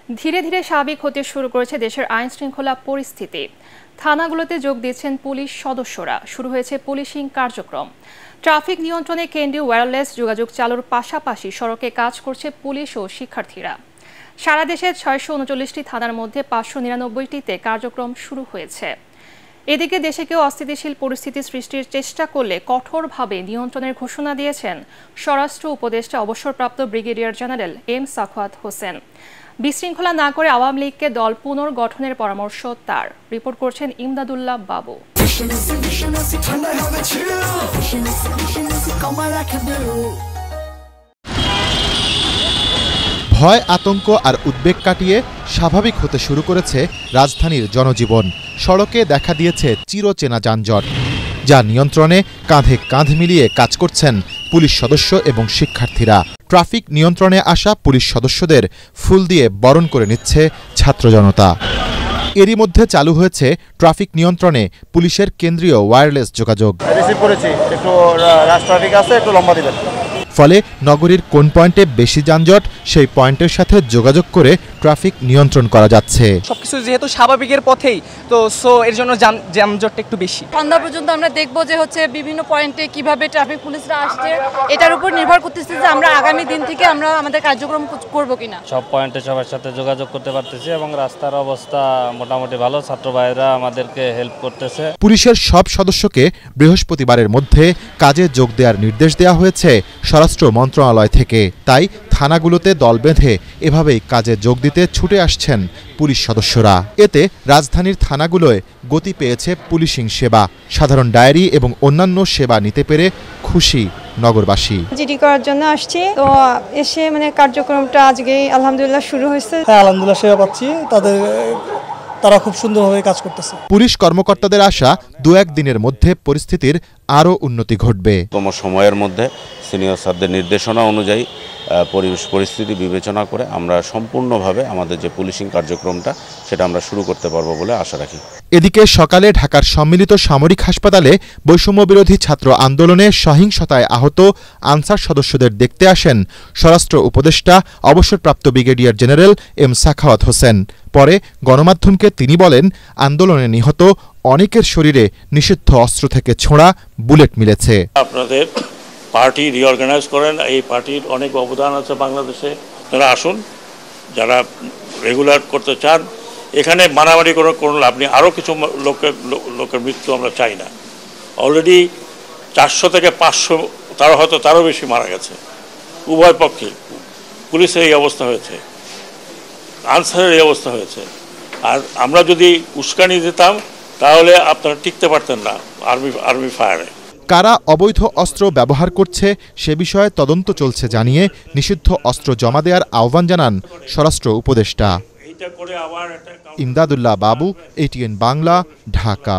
ধীরে ধীরে স্বাভাবিক হতে শুরু করেছে দেশের আইন শৃঙ্খলা পরিস্থিতি। থানাগুলোতে যোগ দিচ্ছেন পুলিশ সদস্যরা, শুরু হয়েছে পুলিশিং কার্যক্রম। ট্রাফিক নিয়ন্ত্রণে কেন্দ্রীয় ওয়্যারলেস যোগাযোগ চালুর পাশাপাশি সড়কে কাজ করছে পুলিশ ও শিক্ষার্থীরা। সারা দেশে 639টি থানার মধ্যে 599টিতে কার্যক্রম শুরু হয়েছে। এদিকে দেশে কেউ অস্থিতিশীল পরিস্থিতি সৃষ্টির চেষ্টা করলে কঠোরভাবে নিয়ন্ত্রণের ঘোষণা দিয়েছেন স্বরাষ্ট্র উপদেষ্টা অবসরপ্রাপ্ত brigadier general M Sakhawat Hossain. বিশৃঙ্খলা না করে আওয়ামী লীগকে দল পুনর্গঠনের পরামর্শ তার। রিপোর্ট করছেন ইমদাদুল্লাহ বাবু। ভয়, আতঙ্ক আর উদ্বেগ কাটিয়ে স্বাভাবিক হতে শুরু করেছে রাজধানীর জনজীবন। সড়কে দেখা দিয়েছে চিরচেনা যানজট, যা নিয়ন্ত্রণে কাঁধে কাঁধ মিলিয়ে কাজ করছেন পুলিশ সদস্য এবং শিক্ষার্থীরা। ট্রাফিক নিয়ন্ত্রণে আসা পুলিশ সদস্যদের ফুল দিয়ে বরণ করে নিচ্ছে ছাত্র জনতা। এরই মধ্যে চালু হয়েছে ট্রাফিক নিয়ন্ত্রণে পুলিশের কেন্দ্রীয় ওয়্যারলেস যোগাযোগ। ফলে নগরীর কোন পয়েন্টে বেশি যানজট সেই পয়েন্টের সাথে যোগাযোগ করে ট্রাফিক নিয়ন্ত্রণ করা যাচ্ছে। সবকিছু যেহেতু স্বাভাবিকের পথেই, তো এর জন্য যানজটটা একটু বেশি। সন্ধ্যা পর্যন্ত আমরা দেখবো যে বিভিন্ন পয়েন্টে কিভাবে ট্রাফিক পুলিশরা আসছে, এটার উপর নির্ভর করতেছে যে আমরা আগামী দিন থেকে আমরা আমাদের কার্যক্রম করব কিনা। সব পয়েন্টে সবার সাথে যোগাযোগ করতে পারতেছি এবং রাস্তার অবস্থা মোটামুটি ভালো। ছাত্র ভাইরা আমাদেরকে হেল্প করতেছে। পুলিশের সব সদস্যকে বৃহস্পতিবারের মধ্যে কাজে যোগ দেওয়ার নির্দেশ দেওয়া হয়েছে স্বরাষ্ট্র মন্ত্রণালয় থেকে। তাই থানাগুলোতে দল বেঁধে এভাবেই কাজে যোগ দিতে ছুটে আসছেন পুলিশ সদস্যরা। এতে রাজধানীর থানাগুলোয় গতি পেয়েছে পুলিশিং সেবা। সাধারণ ডায়েরি এবং অন্যান্য সেবা নিতে পেরে খুশি নগরবাসী। জিডি করার জন্য আসছি, তো এসে কার্যক্রমটা আজকেই আলহামদুলিল্লাহ শুরু হয়েছে। আলহামদুলিল্লাহ সেবা পাচ্ছি, তারা খুব সুন্দরভাবে কাজ করতেছে। পুলিশ কর্মকর্তাদের আশা 2-1 দিনের মধ্যে পরিস্থিতির আরও উন্নতি ঘটবে। কম সময়ের মধ্যে সিনিয়র স্যারদের নির্দেশনা অনুযায়ী পরিস্থিতি বিবেচনা করে আমরা সম্পূর্ণভাবে আমাদের যে পুলিশিং কার্যক্রমটা সেটা আমরা শুরু করতে পারবো বলে আশা রাখি। এদিকে সকালে ঢাকার সম্মিলিত সামরিক হাসপাতালে বৈষম্য বিরোধী ছাত্র আন্দোলনে সহিংসতায় আহত আনসার সদস্যদের দেখতে আসেন স্বরাষ্ট্র উপদেষ্টা অবসরপ্রাপ্ত brigadier general M Sakhawat Hossain. পরে গণমাধ্যমকে তিনি বলেন, আন্দোলনে নিহত অনেকের শরীরে নিষিদ্ধ অস্ত্র থেকে ছোঁড়া বুলেট মিলেছে। আপনাদের পার্টি রিঅর্গানাইজ করেন, এই পার্টির অনেক অবদান আছে বাংলাদেশে। তারা আসুন, যারা রেগুলার করতে চান। এখানে মারামারি কোনো লাভ নেই। আরও কিছু লোকের মৃত্যু আমরা চাই না। অলরেডি 400 থেকে 500, তারও বেশি মারা গেছে উভয় পক্ষে। পুলিশের এই অবস্থা হয়েছে, আনসারের এই অবস্থা হয়েছে। আর আমরা যদি উস্কানি দিতাম তাহলে আপনারা টিকতে পারতেন না আর্মি ফায়ারে। কারা অবৈধ অস্ত্র ব্যবহার করছে সে বিষয়ে তদন্ত চলছে জানিয়ে নিষিদ্ধ অস্ত্র জমা দেওয়ার আহ্বান জানান স্বরাষ্ট্র উপদেষ্টা। ইমদাদুল্লাহ বাবু, ATN বাংলা, ঢাকা।